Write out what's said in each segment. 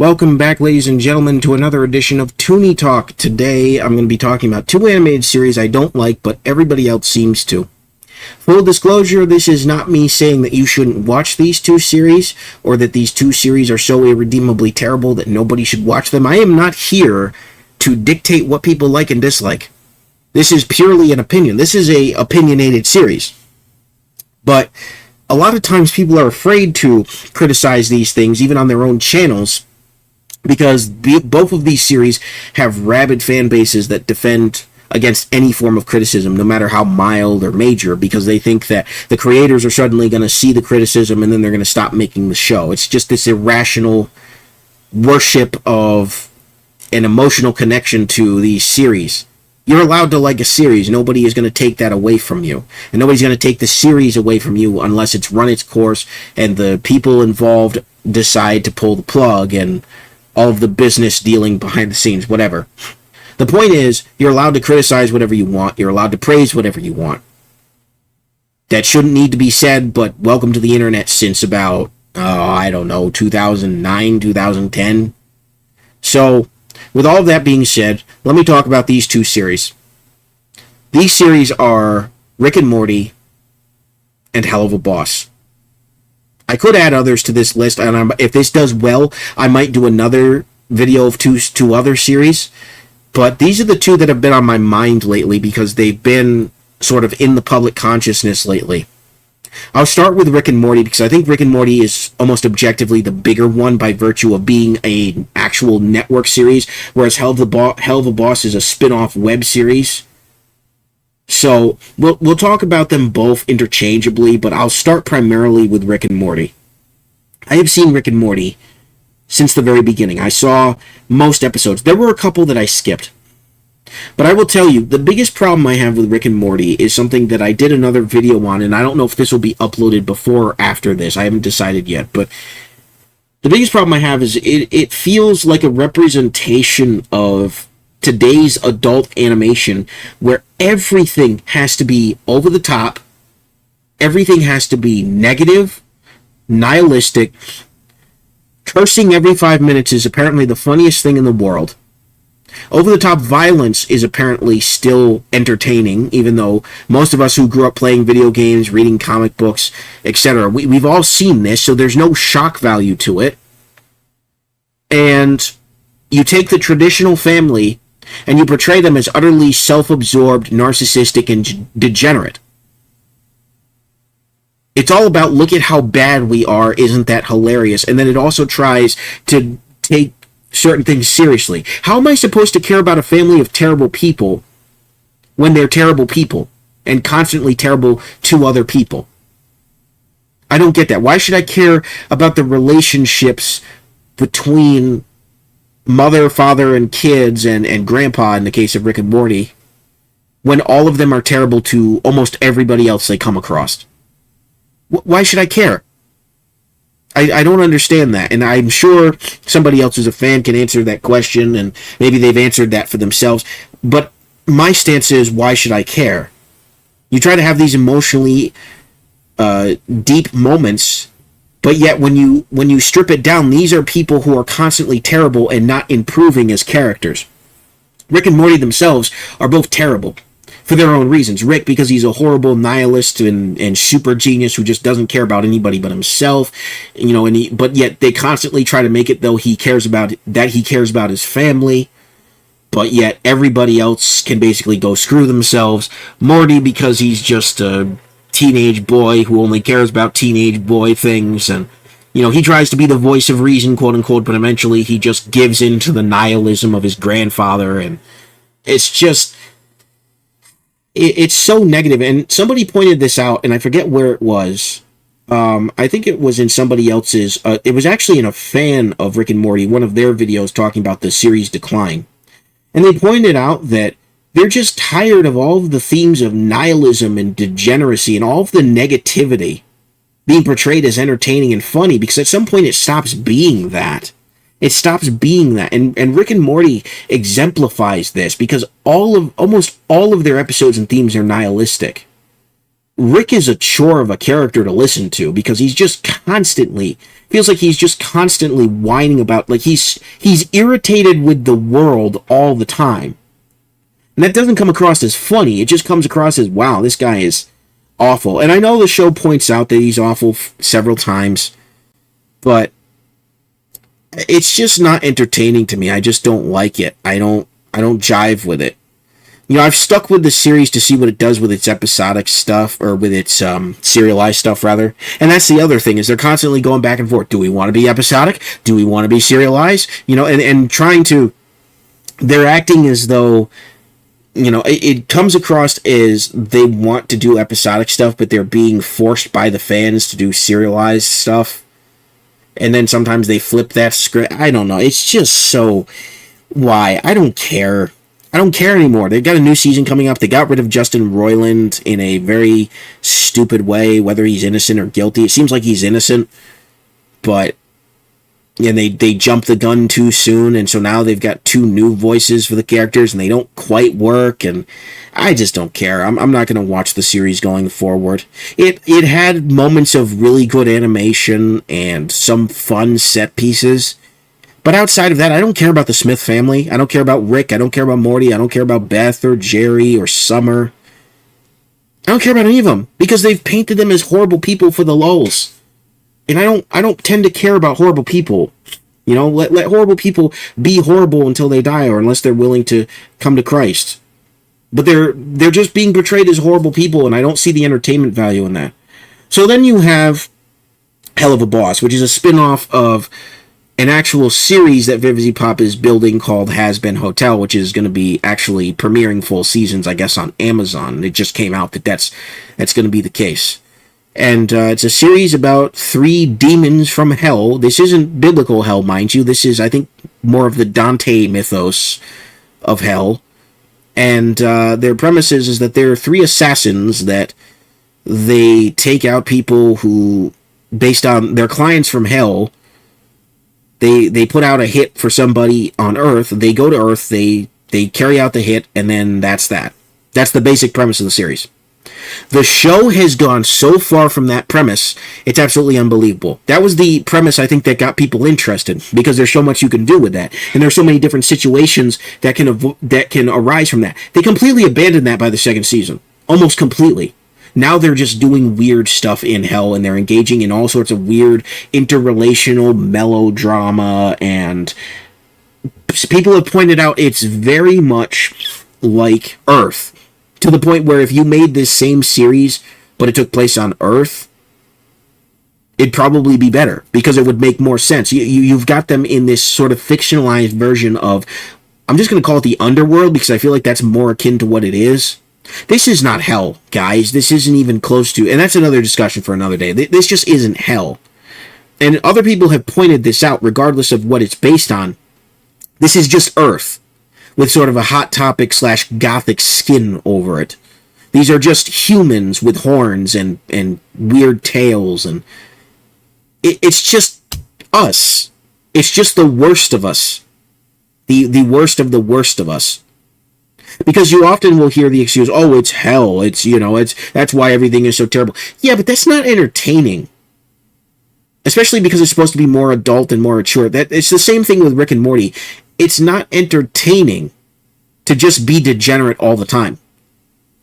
Welcome back, ladies and gentlemen, to another edition of Toonie Talk. Today, I'm going to be talking about two animated series I don't like, but everybody else seems to. Full disclosure, this is not me saying that you shouldn't watch these two series, or that these two series are so irredeemably terrible that nobody should watch them. I am not here to dictate what people like and dislike. This is purely an opinion. This is a opinionated series. But a lot of times people are afraid to criticize these things, even on their own channels, because both of these series have rabid fan bases that defend against any form of criticism, no matter how mild or major, because they think that the creators are suddenly going to see the criticism and then they're going to stop making the show. It's just this irrational worship of an emotional connection to these series. You're allowed to like a series. Nobody is going to take that away from you. And nobody's going to take the series away from you unless it's run its course and the people involved decide to pull the plug and all of the business dealing behind the scenes, whatever. The point is, you're allowed to criticize whatever you want. You're allowed to praise whatever you want. That shouldn't need to be said, but welcome to the internet since about, 2009, 2010. So, with all of that being said, let me talk about these two series. These series are Rick and Morty and Helluva Boss. I could add others to this list, and if this does well, I might do another video of two other series. But these are the two that have been on my mind lately because they've been sort of in the public consciousness lately. I'll start with Rick and Morty because I think Rick and Morty is almost objectively the bigger one by virtue of being an actual network series, whereas Helluva Boss is a spin-off web series. So, we'll talk about them both interchangeably, but I'll start primarily with Rick and Morty. I have seen Rick and Morty since the very beginning. I saw most episodes. There were a couple that I skipped. But I will tell you, the biggest problem I have with Rick and Morty is something that I did another video on, and I don't know if this will be uploaded before or after this. I haven't decided yet, but the biggest problem I have is it feels like a representation of today's adult animation where everything has to be over the top, everything has to be negative, nihilistic. Cursing every 5 minutes is apparently the funniest thing in the world. Over-the-top violence is apparently still entertaining, even though most of us who grew up playing video games, reading comic books, etc., we've all seen this, so there's no shock value to it. And you take the traditional family and you portray them as utterly self-absorbed, narcissistic, and degenerate. It's all about, look at how bad we are, isn't that hilarious? And then it also tries to take certain things seriously. How am I supposed to care about a family of terrible people when they're terrible people and constantly terrible to other people? I don't get that. Why should I care about the relationships between mother, father, and kids, and grandpa in the case of Rick and Morty, when all of them are terrible to almost everybody else they come across? Why should I care? I don't understand that, and I'm sure somebody else who's a fan can answer that question, and maybe they've answered that for themselves, but my stance is, why should I care? You try to have these emotionally deep moments, but yet when you strip it down, these are people who are constantly terrible and not improving as characters. Rick and Morty themselves are both terrible for their own reasons. Rick, because he's a horrible nihilist and super genius who just doesn't care about anybody but himself, but yet they constantly try to make it though he cares about his family, but yet everybody else can basically go screw themselves. Morty, because he's just a teenage boy who only cares about teenage boy things, and he tries to be the voice of reason, quote unquote, but eventually he just gives in to the nihilism of his grandfather, and it's just, it's so negative. And somebody pointed this out, and I forget where it was. I think it was in somebody else's, it was actually in a fan of Rick and Morty, one of their videos talking about the series' decline. And they pointed out that they're just tired of all of the themes of nihilism and degeneracy and all of the negativity being portrayed as entertaining and funny, because at some point it stops being that. It stops being that. And Rick and Morty exemplifies this, because almost all of their episodes and themes are nihilistic. Rick is a chore of a character to listen to because he's just constantly feels like he's just constantly whining about, like, he's irritated with the world all the time. And that doesn't come across as funny. It just comes across as, wow, this guy is awful. And I know the show points out that he's awful several times, but it's just not entertaining to me. I just don't like it. I don't jive with it. You know, I've stuck with the series to see what it does with its episodic stuff, or with its serialized stuff, rather. And that's the other thing, is they're constantly going back and forth. Do we want to be episodic? Do we want to be serialized? You know, and trying to... They're acting as though, you know, it comes across as they want to do episodic stuff, but they're being forced by the fans to do serialized stuff. And then sometimes they flip that script. I don't know. It's just so... Why? I don't care. I don't care anymore. They've got a new season coming up. They got rid of Justin Roiland in a very stupid way, whether he's innocent or guilty. It seems like he's innocent, but yeah, they jumped the gun too soon, and so now they've got two new voices for the characters, and they don't quite work, and I just don't care. I'm not going to watch the series going forward. It had moments of really good animation and some fun set pieces, but outside of that, I don't care about the Smith family. I don't care about Rick. I don't care about Morty. I don't care about Beth or Jerry or Summer. I don't care about any of them because they've painted them as horrible people for the lulz. And I don't tend to care about horrible people. You know, let horrible people be horrible until they die, or unless they're willing to come to Christ. But they're just being portrayed as horrible people, and I don't see the entertainment value in that. So then you have Hell of a Boss, which is a spin-off of an actual series that Vivisy Pop is building called Has Been Hotel, which is going to be actually premiering full seasons, I guess, on Amazon. It just came out that that's going to be the case. And it's a series about 3 demons from hell. This isn't biblical hell, mind you. This is, I think, more of the Dante mythos of hell. And their premise is that there are 3 assassins that they take out people who, based on their clients from hell, they put out a hit for somebody on Earth. They go to Earth, they carry out the hit, and then that's that. That's the basic premise of the series. The show has gone so far from that premise, it's absolutely unbelievable. That was the premise, I think, that got people interested, because there's so much you can do with that, and there's so many different situations that can arise from that. They completely abandoned that by the second season. Almost completely. Now they're just doing weird stuff in hell, and they're engaging in all sorts of weird interrelational melodrama, and people have pointed out it's very much like Earth. To the point where if you made this same series, but it took place on Earth, it'd probably be better, because it would make more sense. You've got them in this sort of fictionalized version of, I'm just going to call it the underworld, because I feel like that's more akin to what it is. This is not hell, guys. This isn't even close to, and that's another discussion for another day. This just isn't hell. And other people have pointed this out, regardless of what it's based on. This is just Earth, with sort of a Hot Topic / gothic skin over it. These are just humans with horns and weird tails, and it's just us. It's just the worst of us. The worst of the worst of us. Because you often will hear the excuse, oh, it's hell. It's, you know, that's why everything is so terrible. Yeah, but that's not entertaining. Especially because it's supposed to be more adult and more mature. It's the same thing with Rick and Morty. It's not entertaining to just be degenerate all the time.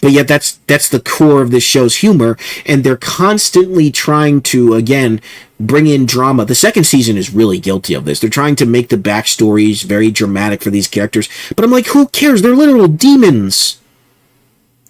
But yet that's the core of this show's humor, and they're constantly trying to, again, bring in drama. The second season is really guilty of this. They're trying to make the backstories very dramatic for these characters. But I'm like, who cares? They're literal demons.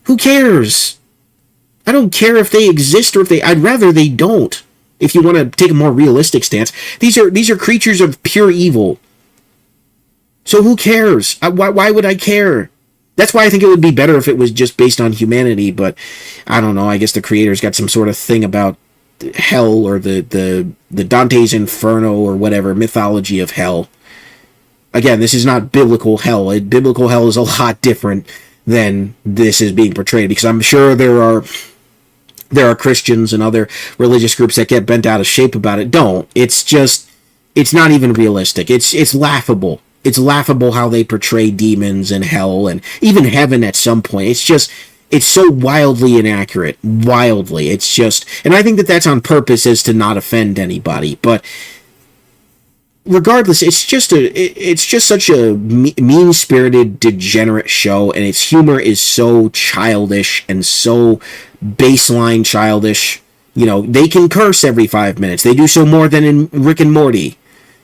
Who cares? I don't care if they exist or if I'd rather they don't. If you want to take a more realistic stance, these are creatures of pure evil. So who cares? Why would I care? That's why I think it would be better if it was just based on humanity, but I don't know. I guess the creators got some sort of thing about hell, or the Dante's Inferno or whatever, mythology of hell. Again, this is not biblical hell. Biblical hell is a lot different than this is being portrayed, because I'm sure there are Christians and other religious groups that get bent out of shape about it. Don't. It's not even realistic. It's laughable. It's laughable how they portray demons and hell and even heaven at some point. It's it's so wildly inaccurate. Wildly. It's just, and I think that that's on purpose as to not offend anybody. But regardless, it's just such a mean-spirited, degenerate show, and its humor is so childish and so baseline childish. You know, they can curse every 5 minutes. They do so more than in Rick and Morty.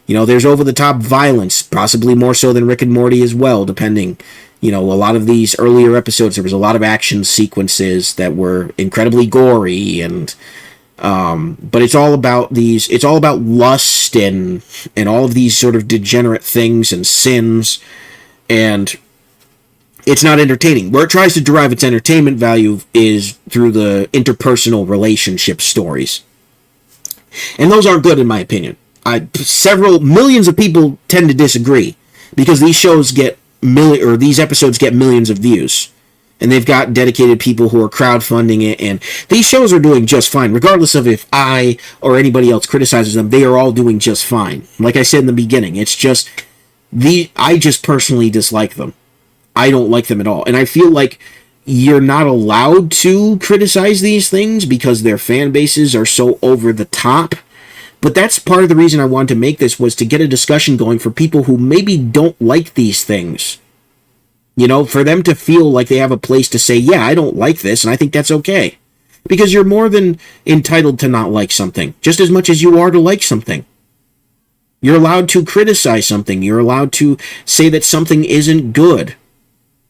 You know, there's over-the-top violence, possibly more so than Rick and Morty as well, depending. You know, a lot of these earlier episodes, there was a lot of action sequences that were incredibly gory, and but it's all about lust and all of these sort of degenerate things and sins, and it's not entertaining. Where it tries to derive its entertainment value is through the interpersonal relationship stories, and those aren't good in my opinion. Several millions of people tend to disagree because these shows these episodes get millions of views. And they've got dedicated people who are crowdfunding it, and these shows are doing just fine. Regardless of if I or anybody else criticizes them, they are all doing just fine. Like I said in the beginning, it's just I just personally dislike them. I don't like them at all. And I feel like you're not allowed to criticize these things because their fan bases are so over the top. But that's part of the reason I wanted to make this, was to get a discussion going for people who maybe don't like these things. You know, for them to feel like they have a place to say, yeah, I don't like this, and I think that's okay. Because you're more than entitled to not like something, just as much as you are to like something. You're allowed to criticize something. You're allowed to say that something isn't good.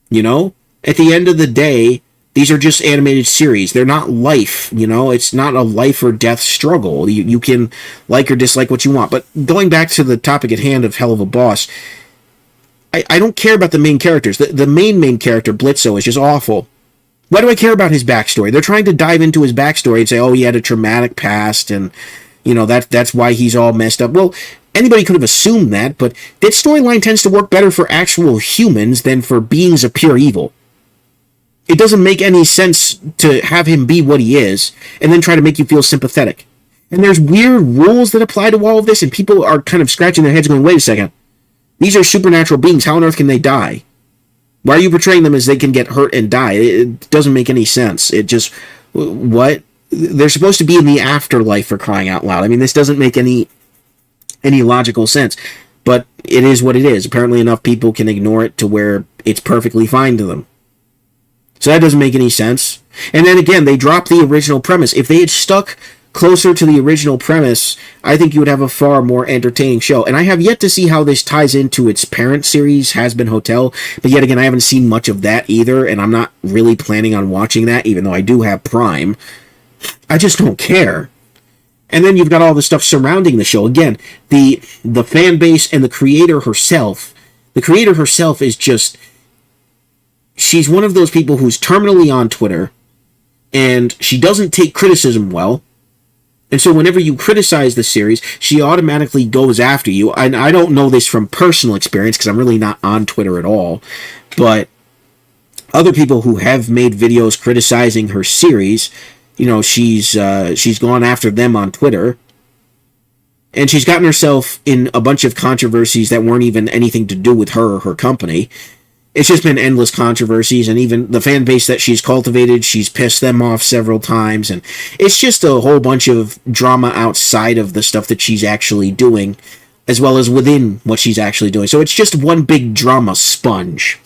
You know? At the end of the day, these are just animated series. They're not life, you know? It's not a life or death struggle. You can like or dislike what you want. But going back to the topic at hand of Helluva Boss, I don't care about the main characters. The main character, Blitzo, is just awful. Why do I care about his backstory? They're trying to dive into his backstory and say, oh, he had a traumatic past, and, you know, that's why he's all messed up. Well, anybody could have assumed that, but that storyline tends to work better for actual humans than for beings of pure evil. It doesn't make any sense to have him be what he is, and then try to make you feel sympathetic. And there's weird rules that apply to all of this, and people are kind of scratching their heads going, wait a second. These are supernatural beings. How on earth can they die? Why are you portraying them as they can get hurt and die? It doesn't make any sense. It just... What? They're supposed to be in the afterlife, for crying out loud. I mean, this doesn't make any logical sense. But it is what it is. Apparently enough people can ignore it to where it's perfectly fine to them. So that doesn't make any sense. And then again, they dropped the original premise. If they had stuck closer to the original premise, I think you would have a far more entertaining show. And I have yet to see how this ties into its parent series, Hazbin Hotel. But yet again, I haven't seen much of that either, and I'm not really planning on watching that, even though I do have Prime. I just don't care. And then you've got all the stuff surrounding the show. Again, the fan base and the creator herself. The creator herself is just... She's one of those people who's terminally on Twitter, and she doesn't take criticism well. And so whenever you criticize the series, she automatically goes after you. And I don't know this from personal experience because I'm really not on Twitter at all. But other people who have made videos criticizing her series, you know, she's gone after them on Twitter. And she's gotten herself in a bunch of controversies that weren't even anything to do with her or her company. It's just been endless controversies, and even the fan base that she's cultivated, she's pissed them off several times, and it's just a whole bunch of drama outside of the stuff that she's actually doing, as well as within what she's actually doing. So it's just one big drama sponge.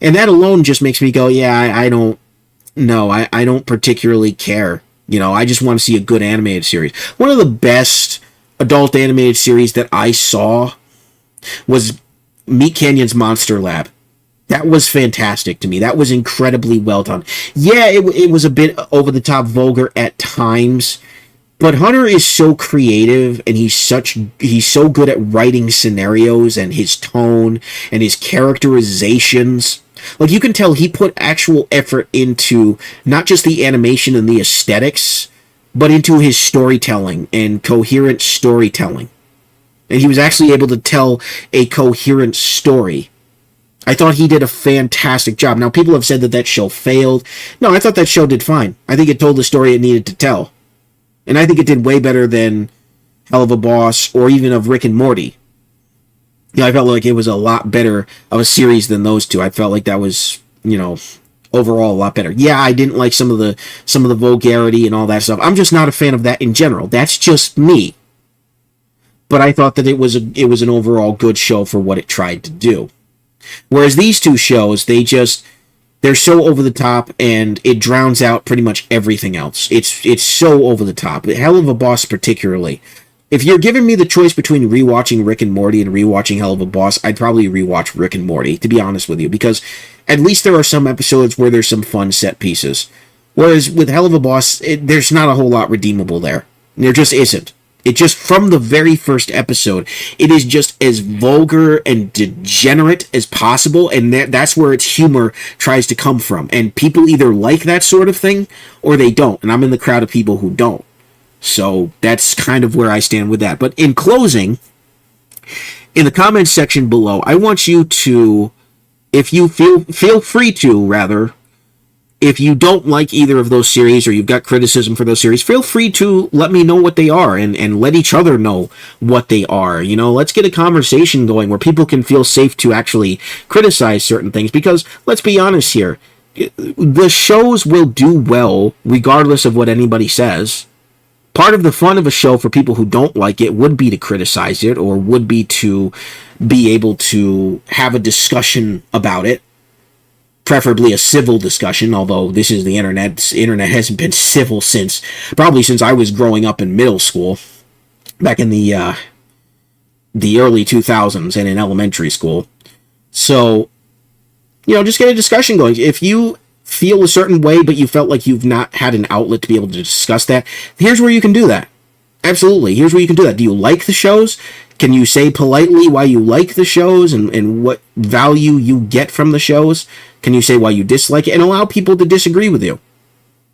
And that alone just makes me go, yeah, I don't particularly care. You know, I just want to see a good animated series. One of the best adult animated series that I saw was Meat Canyon's Monster Lab. That was fantastic to me. That was incredibly well done. Yeah, it was a bit over-the-top vulgar at times, but Hunter is so creative, and he's so good at writing scenarios and his tone and his characterizations. Like, you can tell he put actual effort into not just the animation and the aesthetics, but into his storytelling and coherent storytelling. And he was actually able to tell a coherent story. I thought he did a fantastic job. Now, people have said that show failed. No, I thought that show did fine. I think it told the story it needed to tell. And I think it did way better than Helluva Boss or even of Rick and Morty. You know, I felt like it was a lot better of a series than those two. I felt like that was, you know, overall a lot better. Yeah, I didn't like some of the vulgarity and all that stuff. I'm just not a fan of that in general. That's just me. But I thought that it was an overall good show for what it tried to do. Whereas these two shows, they're so over the top, and it drowns out pretty much everything else. It's so over the top. Hell of a Boss particularly. If you're giving me the choice between rewatching Rick and Morty and rewatching Hell of a Boss, I'd probably rewatch Rick and Morty, to be honest with you, because at least there are some episodes where there's some fun set pieces. Whereas with Hell of a Boss, there's not a whole lot redeemable there. There just isn't. It just, from the very first episode, it is just as vulgar and degenerate as possible, and that's where its humor tries to come from. And people either like that sort of thing, or they don't. And I'm in the crowd of people who don't. So that's kind of where I stand with that. But in closing, in the comments section below, I want you to, if you feel free to, rather, if you don't like either of those series or you've got criticism for those series, feel free to let me know what they are and let each other know what they are. You know, let's get a conversation going where people can feel safe to actually criticize certain things, because let's be honest here, the shows will do well regardless of what anybody says. Part of the fun of a show for people who don't like it would be to criticize it, or would be to be able to have a discussion about it. Preferably a civil discussion, although this is the internet. The internet hasn't been civil since I was growing up in middle school, back in the early 2000s and in elementary school. So, you know, just get a discussion going. If you feel a certain way, but you felt like you've not had an outlet to be able to discuss that, here's where you can do that. Absolutely. Here's where you can do that. Do you like the shows? Can you say politely why you like the shows and what value you get from the shows? Can you say why you dislike it, and allow people to disagree with you?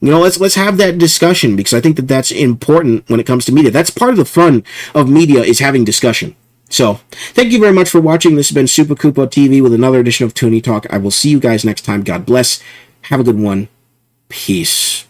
You know, let's have that discussion, because I think that that's important when it comes to media. That's part of the fun of media, is having discussion. So, thank you very much for watching. This has been Super Koopo TV with another edition of Toonie Talk. I will see you guys next time. God bless. Have a good one. Peace.